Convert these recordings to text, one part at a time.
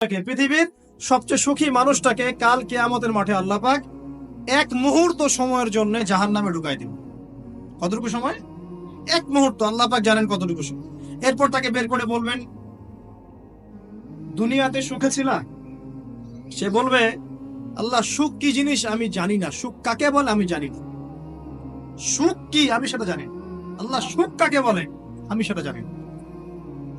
পৃথিবীর সবচেয়ে সুখী মানুষটাকে কাল কিয়ামতের মাঠে আল্লাহ পাক এক মুহূর্ত সময়ের জন্য জাহান্নামে ঢুকাই দিবেন। কতটুকু সময়? এক মুহূর্ত। আল্লাহ পাক জানেন কতটুকু সময়। এরপর তাকে বের করে বলবেন, দুনিয়াতে সুখে ছিলা? সে বলবে, আল্লাহ সুখ কি জিনিস আমি জানি না, সুখ কাকে বলে আমি জানি না, সুখ কি আমি সেটা জানি না। আল্লাহ সুখ কাকে বলে আমি সেটা জানি না।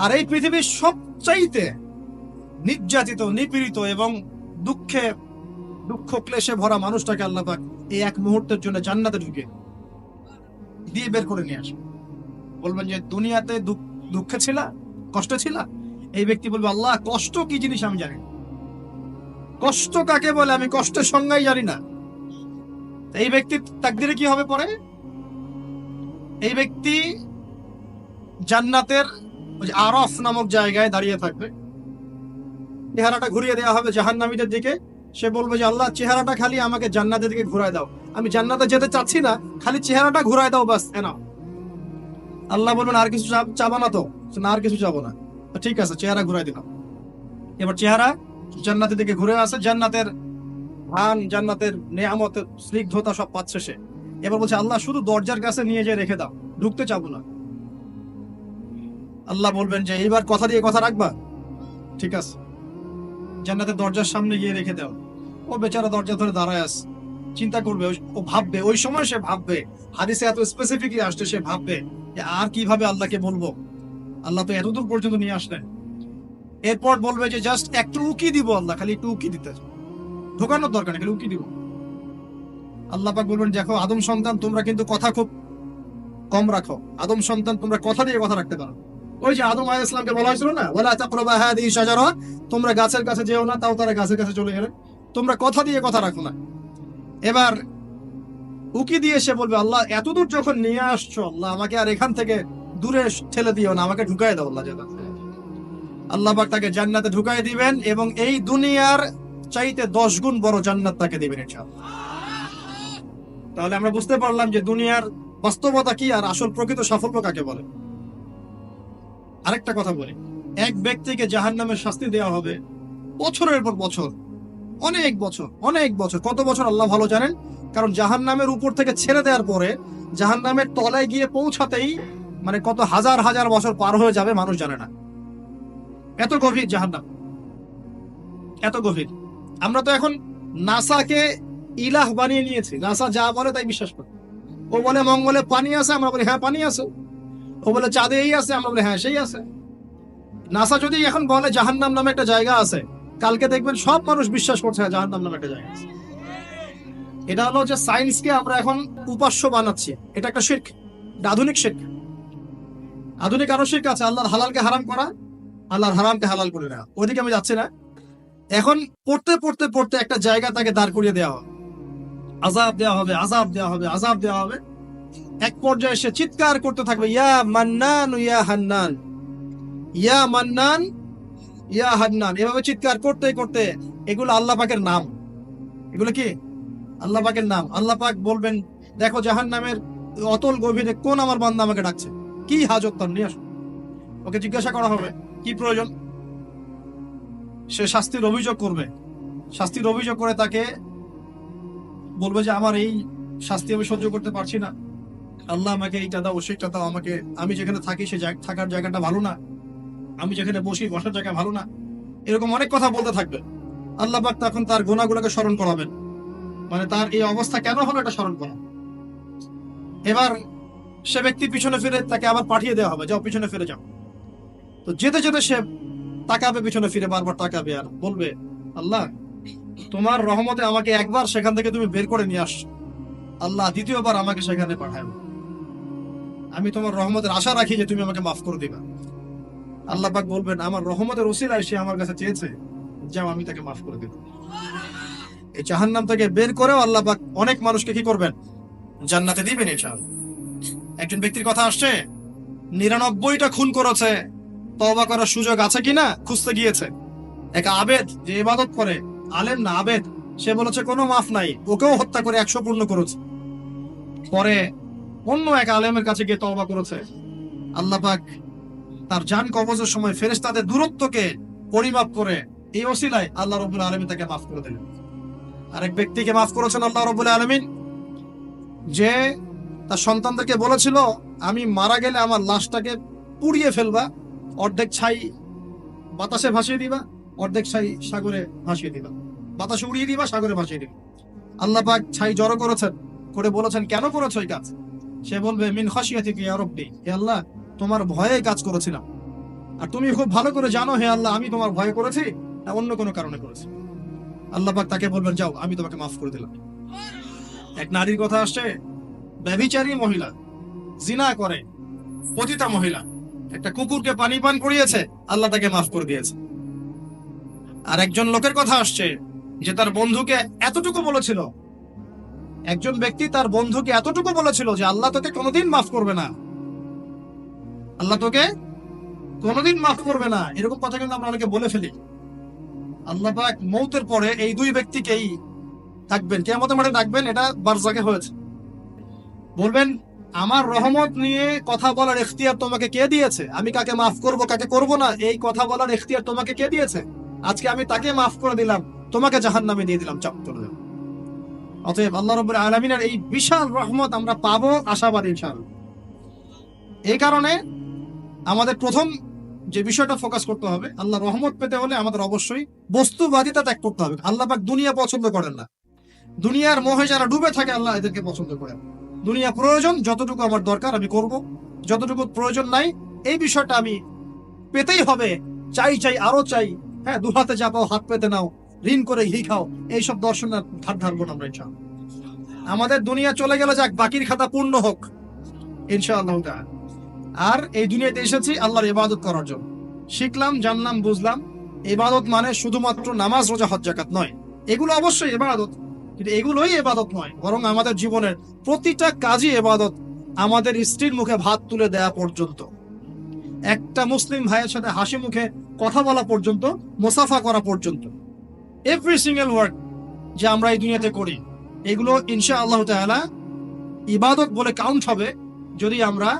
আর এই পৃথিবীর সবচাইতে নির্যাতিত, নিপীড়িত এবং দুঃখ ক্লেশে ভরা মানুষটাকে আল্লাহ পাক এই এক মুহূর্তের জন্য জান্নাতে ঢুকে দিয়ে বের করে নিয়ে আসবে। বলবেন যে দুনিয়াতে দুঃখে ছিলা, কষ্টে ছিলা? এই ব্যক্তি বলবে, আল্লাহ কষ্ট কি জিনিস আমি জানি না, কষ্ট কাকে বলে আমি কষ্টের সংজ্ঞাই জানি না। এই ব্যক্তির তাকদিরে কি হবে পরে? এই ব্যক্তি জান্নাতের আরফ নামক জায়গায় দাঁড়িয়ে থাকবে, চেহারাটা ঘুরিয়ে দেওয়া হবে জাহান্নামীদের দিকে। সে বলবে যে আল্লাহ চেহারাটা খালি আমাকে জান্নাতের দিকে ঘুরায় দাও, আমি জান্নাতে যেতে চাচ্ছি না, খালি চেহারাটা ঘুরায় দাও বাস এনাফ। আল্লাহ বলবেন আর কিছু চাবা না? তো না, আর কিছু চাবো না। ঠিক আছে, চেহারা ঘুরাই দিলাম। এবার চেহারা জান্নাতের দিকে ঘুরে আসে, জান্নাতের ধান, জান্নাতের নেয়ামতের স্নিগ্ধতা সব পাচ্ছে সে। এবার বলছে আল্লাহ শুধু দরজার কাছে নিয়ে যেয়ে রেখে দাও, ঢুকতে চাবো না। আল্লাহ বলবেন যে এইবার কথা দিয়ে কথা রাখবা? ঠিক আছে, জান্নাতের দরজার সামনে গিয়ে রেখে দাও। ও বেচারা দরজা ধরে দাঁড়ায় আছে, চিন্তা করবে, ও ভাববে, ওই সময় সে ভাববে, হাদিসে এত স্পেসিফিকলি আসছে, সে ভাববে যে আর কিভাবে আল্লাহকে বলবো, আল্লাহ তো এতদূর পর্যন্ত নিয়ে আসলেন। এরপর বলবে যে জাস্ট একটু উকি দিব, আল্লাহ খালি একটু উকি দিতে, ঢোকানোর দরকার নেই, খালি উকি দিব। আল্লাহ পাক বলবেন, দেখো আদম সন্তান, তোমরা কিন্তু কথা খুব কম রাখো। আদম সন্তান তোমরা কথা দিয়ে কথা রাখতে পারো। ওই যে আদম আলাইহিস সালামকে বলা হয়েছিল না, ওয়ালা তাকরাবা হাদিহি শাজারা, তোমরা গাছের কাছে যেও না, তাও তারা গাছের কাছে চলে গেলেন। তোমরা কথা দিয়ে কথা রাখো না। এবার উকি দিয়ে সে বলবে, আল্লাহ এতদূর যখন নিয়ে আসছো, আল্লাহ আমাকে আর এখান থেকে দূরে ঠেলে দিও না, আমাকে ঢুকাই দাও আল্লাহ। আল্লাহ পাক তাকে জান্নাতে ঢুকাই দিবেন এবং এই দুনিয়ার চাইতে 10 গুণ বড় জান্নাত তাকে দিবেন ইনশাআল্লাহ। তাহলে আমরা বুঝতে পারলাম যে দুনিয়ার বাস্তবতা কি আর আসল প্রকৃত সাফল্য কাকে বলে। আরেকটা কথা বলি, এক ব্যক্তিকে জাহান্নামের শাস্তি দেওয়া হবে বছরের পর বছর, অনেক বছর, অনেক বছর। কত বছর আল্লাহ ভালো জানেন, কারণ জাহান্নামের উপর থেকে ছেড়ে দেওয়ার পরে জাহান্নামের তলায় গিয়ে পৌঁছাতেই মানে কত হাজার হাজার বছর পার হয়ে যাবে মানুষ জানে না। এত গভীর জাহান্নাম, এত গভীর। আমরা তো এখন নাসাকে ইলাহ বানিয়ে নিয়েছি, নাসা যা বলে তাই বিশ্বাস করি। ও বলে মঙ্গলে পানি আছে, আমরা বলি হ্যাঁ পানি আছে। ও বলে চাঁদে এই আছে, আমরা বলি হ্যাঁ সেই আছে। নাসা যদি এখন বলে জাহান্নাম নামে একটা জায়গা আছে, কালকে দেখবেন সব মানুষ বিশ্বাস করছে জাহান্নাম নামে একটা জায়গা আছে। এটা হলো যে সায়েন্সকে আমরা এখন উপাস্য বানাচ্ছি। এটা একটা শিরক, আধুনিক শিরক। আধুনিক আরো শিরক আছে, আল্লাহর হালালকে হারাম করা, আল্লাহর হারামকে হালাল করে নেওয়া। ওইদিকে আমি যাচ্ছি না। এখন পড়তে পড়তে পড়তে একটা জায়গা তাকে দাঁড় করিয়ে দেওয়া হবে, আযাব দেওয়া হবে, আযাব দেওয়া হবে, আযাব দেওয়া হবে। এক পর্যায়ে সে চিৎকার করতে থাকবে, ইয়া মান্নান ইয়া হান্নান, ইয়া মান্নান ইয়া হান্নান। এভাবে চিৎকার করতে করতে, এগুলো আল্লাহ পাকের নাম। এগুলো কি আল্লাহ পাকের নাম। আল্লাহ পাক বলবেন, দেখো জাহান্নামের অতল গভীরে কোন আমার বান্দা আমাকে ডাকছে, কি হাজত তার, নিয়ে আসো। ওকে জিজ্ঞাসা করা হবে কি প্রয়োজন। সে শাস্তির অভিযোগ করবে, শাস্তির অভিযোগ করে তাকে বলবে যে আমার এই শাস্তি আমি সহ্য করতে পারছি না, আল্লাহ আমাকে এইটা দাও, সেইটা দাও আমাকে, আমি যেখানে থাকি সে থাকার জায়গাটা ভালো না, আমি যেখানে বসি বসার জায়গা ভালো না। এরকম অনেক কথা বলতে থাকবে। আল্লাহ পাক তখন তার গুনাহগুলোকে স্মরণ করাবেন, মানে তার এই অবস্থা কেন হলো এটা স্মরণ করা। এবার সে ব্যক্তি পিছনে ফিরে, তাকে আবার পাঠিয়ে দেওয়া হবে, যাও পিছনে ফিরে যাও। তো যেতে যেতে সে তাকাবে পিছনে ফিরে, বারবার তাকাবে আর বলবে, আল্লাহ তোমার রহমতে আমাকে একবার সেখান থেকে তুমি বের করে নিয়ে আসছো, আল্লাহ দ্বিতীয়বার আমাকে সেখানে পাঠাবে। আমি তোমার রহমতের আশা রাখি যে তুমি আমাকে মাফ করে দিবা। আল্লাহ পাক বলবেন, আমার রহমতের ওসিলায় সে আমার কাছে চেয়েছে, যাও আমি তাকে মাফ করে দেব। এই জাহান্নাম থেকে বের করেও আল্লাহ পাক অনেক মানুষকে কি করবেন, জান্নাতে দিবেন ইনশাআল্লাহ। একজন ব্যক্তির কথা আসছে, 99টা খুন করেছে, তওবা করার সুযোগ আছে কিনা খুঁজতে গিয়েছে। এক আবেদ যে ইবাদত করে, আলেম না আবেদ, সে বলেছে কোনো মাফ নাই, ওকেও হত্যা করে 100 পূর্ণ করেছে। পরে অন্য এক আলেমের কাছে গিয়ে তওবা করেছে। আল্লাহ পাক তার জান কবজের সময় ফেরেশতাদের দূরত্বকে পরিমাপ করে এই ওসিলায় আল্লাহ রাব্বুল আলামিন তাকে মাফ করে দিলেন। আরেক ব্যক্তিকে মাফ করেছেন আল্লাহ রাব্বুল আলামিন, যে তার সন্তানদেরকে বলেছিল আমি মারা গেলে আমার লাশটাকে পুড়িয়ে ফেলবা, অর্ধেক ছাই বাতাসে ভাসিয়ে দিবা, অর্ধেক ছাই সাগরে ভাসিয়ে দিবা, বাতাসে উড়িয়ে দিবা, সাগরে ভাসিয়ে দিবা। আল্লাহ পাক ছাই জড়ো করেছেন, করে বলেছেন কেন করেছো এই কাজ? সে বলবে মিন খাশিয়াতিকা ইয়া রাব্বি, হে আল্লাহ তোমার ভয়ে কাজ করেছিলাম, আর তুমি খুব ভালো করে জানো হে আল্লাহ আমি তোমার ভয়ে করেছি না অন্য কোনো কারণে করেছি। আল্লাহ পাক তাকে বলবেন যাও আমি তোমাকে মাফ করে দিলাম। এক নারীর কথা আসছে, ব্যভিচারী মহিলা, জিনা করে, পতিতা মহিলা, একটা কুকুরকে পানি পান করিয়েছে, আল্লাহ তাকে মাফ করে দিয়েছে। আর একজন লোকের কথা আসছে যে তার বন্ধুকে এতটুকু বলেছিল, একজন ব্যক্তি তার বন্ধুকে এতটুকু বলেছিল যে আল্লাহ তোকে কোনোদিন মাফ করবে না, আল্লাহ তোকে কোনোদিন মাফ করবে না। এরকম কথা কিন্তু আমরা অনেকে বলে ফেলি। আল্লাহ পাক মৌতের পরে এই দুই ব্যক্তিকেই থাকবেন, কিয়ামতের মাঠে ডাকবেন, এটা বারজাকে হয়েছে। বলবেন আমার রহমত নিয়ে কথা বলার ইখতিয়ার তোমাকে কে দিয়েছে? আমি কাকে মাফ করব কাকে করব না এই কথা বলার ইখতিয়ার তোমাকে কে দিয়েছে? আজকে আমি তাকে মাফ করে দিলাম, তোমাকে জাহান্নামে দিয়ে দিলাম, চাপ চলে যাবে। অতএব আল্লাহ রাব্বুল আলামিনের এই বিশাল রহমত আমরা পাবো, আশাবাদী ইনশাআল্লাহ। এই কারণে আমাদের প্রথম যে বিষয়টা ফোকাস করতে হবে, আল্লাহ রহমত পেতে হলে আমাদের অবশ্যই বস্তুবাদিতা ত্যাগ করতে হবে। আল্লাহ পাক দুনিয়া পছন্দ করেন না, দুনিয়ার মোহে যারা ডুবে থাকে আল্লাহ এদেরকে পছন্দ করেন। দুনিয়া প্রয়োজন, যতটুকু আমার দরকার আমি করব, যতটুকু প্রয়োজন নাই এই বিষয়টা আমি পেতেই হবে, চাই চাই আরো চাই, হ্যাঁ দু হাতে চাপাও হাত পেতে নাও, ঋণ করে ঘি খাও, এইসব দর্শনের ধার ধারবো না আমরা ইনশাআল্লাহ। আমাদের দুনিয়া চলে গেলে যাক, বাকির খাতা পূর্ণ হোক ইনশাআল্লাহ তাআলা। আর এই দুনিয়াতে এসেছি আল্লাহর ইবাদত করার জন্য। শিখলাম, জানলাম, বুঝলাম ইবাদত মানে শুধুমাত্র নামাজ, রোজা, হজ, যাকাত নয়। এগুলো অবশ্যই ইবাদত, কিন্তু এগুলোই ইবাদত নয়, বরং আমাদের জীবনের প্রতিটা কাজই ইবাদত। আমাদের স্ত্রীর মুখে ভাত তুলে দেয়া পর্যন্ত, একটা মুসলিম ভাইয়ের সাথে হাসি মুখে কথা বলা পর্যন্ত, মুসাফা করা পর্যন্ত, এভরি সিঙ্গেল ওয়ার্ড যে আমরা এই দুনিয়াতে করি, এগুলো ইনশাআল্লাহ তাআলা ইবাদত বলে কাউন্ট হবে যদি আমরা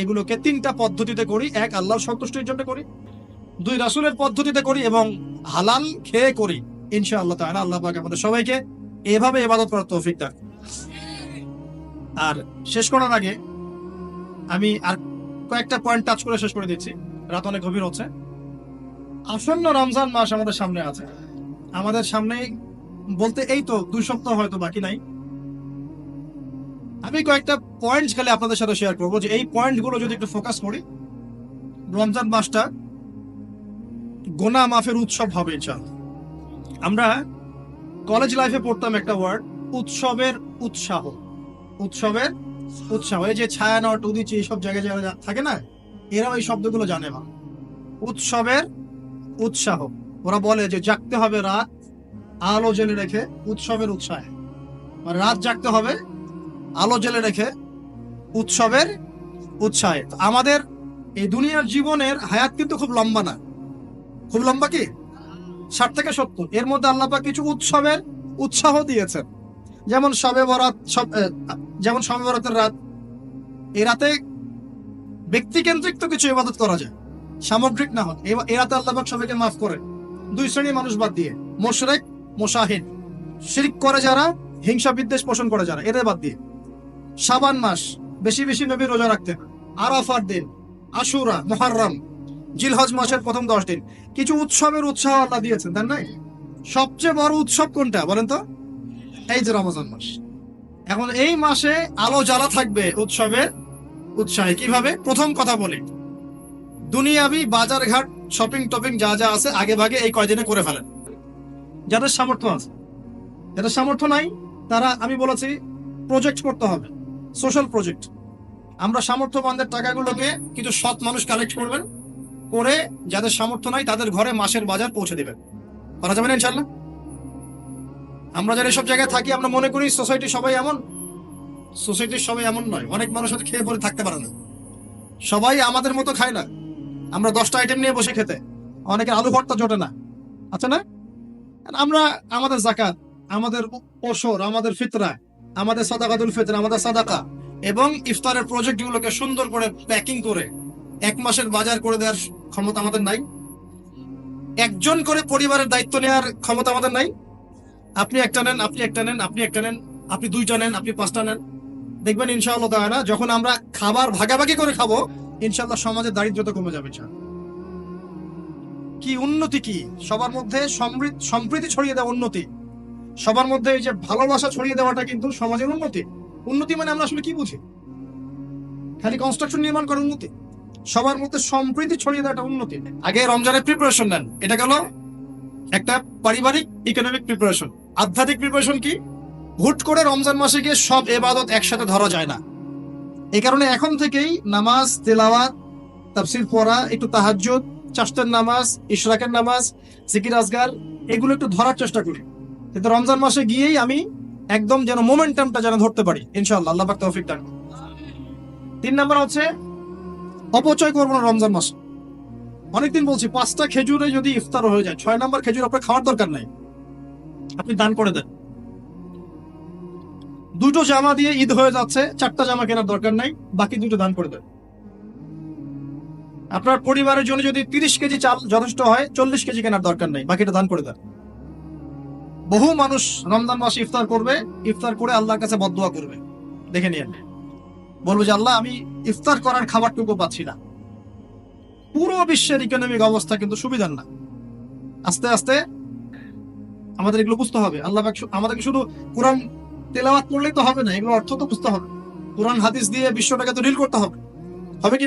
এগুলোকে তিনটা পদ্ধতিতে করি। এক, আল্লাহর সন্তুষ্টির জন্য করি। দুই, রাসূলের পদ্ধতিতে করি এবং হালাল খেয়ে করি। ইনশাআল্লাহ তাআলা আল্লাহ পাক আমাদের সবাইকে এভাবে ইবাদত করার তৌফিক দান। আর শেষ করার আগে আমি আর কয়েকটা পয়েন্ট টাচ করে শেষ করে দিচ্ছি, রাত অনেক গভীর হচ্ছে। আসন্ন রমজান মাস আমাদের সামনে আছে, আমাদের সামনে বলতে এই তো 2 সপ্তাহ হয়তো বাকি নাই। আমি কয়েকটা পয়েন্টস খালি আপনাদের সাথে শেয়ার করবো, যে এই পয়েন্টগুলো যদি একটু ফোকাস করি, রমজান মাসটা গোনা মাফের উৎসব হবে ইনশাআল্লাহ। আমরা কলেজ লাইফে পড়তাম একটা ওয়ার্ড, উৎসবের উৎসাহ। উৎসবের উৎসাহ, এই যে ছায়ানট, উদীচী, এইসব জায়গায় যারা থাকে না, এরাও এই শব্দগুলো জানে না। উৎসবের উৎসাহ, ওরা বলে যে জাগতে হবে রাত আলো জেলে রেখে উৎসবের উৎসাহে, মানে রাত জাগতে হবে আলো জেলে রেখে উৎসবের উৎসাহে। আমাদের এই দুনিয়ার জীবনের হায়াত কিন্তু খুব লম্বা না, খুব লম্বা কি 60 থেকে 70, এর মধ্যে আল্লাহ পাক কিছু উৎসবের উৎসাহ দিয়েছেন। যেমন শবে বরাত, যেমন শবে বরাতের রাত, এই রাতে ব্যক্তিকেন্দ্রিক তো কিছু ইবাদত করা যায়, সামগ্রিক না হয়। এই রাতে আল্লাহ পাক সবাইকে মাফ করে, 2 শ্রেণীর মানুষ বাদ দিয়ে, মুশরিক, মুশাহিদ, শিরক করে যারা, হিংসা বিদ্বেষ পোষণ করে যারা, এদের বাদ দিয়ে। শাবান মাস বেশি বেশি নবী রোজা রাখতেন, আরাফার দিন, আশুরা, মুহররম, জিলহজ মাসের প্রথম 10 দিন, কিছু উৎসবের উৎসাহ আল্লাহ দিয়েছেন, তাই নয়? সবচেয়ে বড় উৎসব কোনটা বলেন তো? এই যে রমজান মাস। এখন এই মাসে আলো জ্বালা থাকবে উৎসবের উৎসাহে। কিভাবে? প্রথম কথা বলি, দুনিয়াবি বাজার ঘাট, শপিং টপিং যা যা আছে আগে ভাগে এই কয়দিনে করে ফেলেন, যাদের সামর্থ্য আছে। যাদের সামর্থ্য নাই তারা, আমি বলেছি, প্রজেক্ট করতে হবে, সোশ্যাল প্রজেক্ট। আমরা সামর্থ্যবানদের টাকাগুলোকে কিছু সৎ মানুষ কালেক্ট করবেন, করে যাদের সামর্থ্য নাই তাদের ঘরে মাসের বাজার পৌঁছে দিবেন। করা যাবে না ইনশাআল্লাহ? আমরা যারা এসব জায়গায় থাকি আমরা মনে করি সোসাইটির সবাই এমন, সোসাইটির সবাই এমন নয়। অনেক মানুষ হয়তো খেয়ে পরে থাকতে পারে না, সবাই আমাদের মতো খায় না। আমরা 10টা আইটেম নিয়ে বসে খেতে, অনেকের আলু ভর্তা জোটে না, আচ্ছা না? আমরা আমাদের যাকাত, আমাদের ওশর, আমাদের ফিতরা, আমাদের সাদাকাতুল ফিতর, আমাদের সাদাকা এবং ইফতারের প্রজেক্টগুলোকে সুন্দর করে প্যাকিং করে 1 মাসের বাজার করে দেওয়ার ক্ষমতা আমাদের নাই। একজন করে পরিবারের দায়িত্ব নেওয়ার ক্ষমতা আমাদের নাই। আপনি একটা নেন, আপনি একটা নেন, আপনি একটা নেন, আপনি দুইটা নেন, আপনি পাঁচটা নেন। দেখবেন ইনশাআল্লাহ তাআলা যখন আমরা খাবার ভাগাভাগি করে খাবো, ইনশাআল্লাহ সমাজে দারিদ্রতা কমে যাবে। কি উন্নতি, কি সবার মধ্যে সম্প্রীতি ছড়িয়ে দেওয়া উন্নতি, সবার মধ্যে এই যে ভালোবাসা ছড়িয়ে দেওয়াটা কিন্তু সমাজের উন্নতি। উন্নতি মানে আমরা আসলে কি বুঝি? খালি কনস্ট্রাকশন নির্মাণ করার উন্নতি? সবার মধ্যে সম্প্রীতি ছড়িয়ে দেওয়াটা উন্নতি। আগে রমজানের প্রিপারেশন নেন, এটা গেল একটা পারিবারিক ইকোনমিক প্রিপারেশন। আধ্যাত্মিক প্রিপারেশন কি? হুট করে রমজান মাসে গিয়ে সব ইবাদত একসাথে ধরা যায় না। এই কারণে এখন থেকেই নামাজ, তেলাওয়াত, তাফসীর পড়া, একটু তাহাজ্জুদ, চারটার নামাজ, ইশরাকের নামাজ, জিকির আজগার, এগুলো একটু ধরার চেষ্টা করি। কিন্তু রমজান মাসে গিয়েই আমি একদম যেন মোমেন্টামটা যেন ধরতে পারি ইনশাআল্লাহ, আল্লাহ পাক তৌফিক দান করুন। 3 নাম্বার হচ্ছে অপচয় করবো না রমজান মাসে। অনেকদিন বলছি 5টা খেজুরে যদি ইফতার হয়ে যায়, 6 নাম্বার খেজুর আপনার খাওয়ার দরকার নাই, আপনি দান করে দেন। 2টো জামা দিয়ে ঈদ হয়ে যাচ্ছে, 4টা জামা কেনার দরকার নাই, বাকি 2টো দান করে দেন। আপনার পরিবারের জন্য যদি 30 কেজি চাল যথেষ্ট হয়, 40 কেজি কেনার দরকার নাই, বাকিটা দান করে দেন। বহু মানুষ রমজান মাসে ইফতার করবে, ইফতার করে আল্লাহর কাছে বদদোয়া করবে, দেখে নিয়েন, বলবো যে আল্লাহ আমি ইফতার করার খাবারটুকু পাচ্ছি না। পুরো বিশ্বের ইকোনমিক অবস্থা কিন্তু সুবিধার না। আস্তে আস্তে আমাদের এগুলো বুঝতে হবে। আল্লাহ পাক আমাদেরকে শুধু কোরআন তেলাওয়াত করলেই তো হবে না, এগুলো অর্থ তো বুঝতে হবে। কোরআন হাদিস দিয়ে বিশ্বটাকে তো ডিল করতে হবে, হবে কি?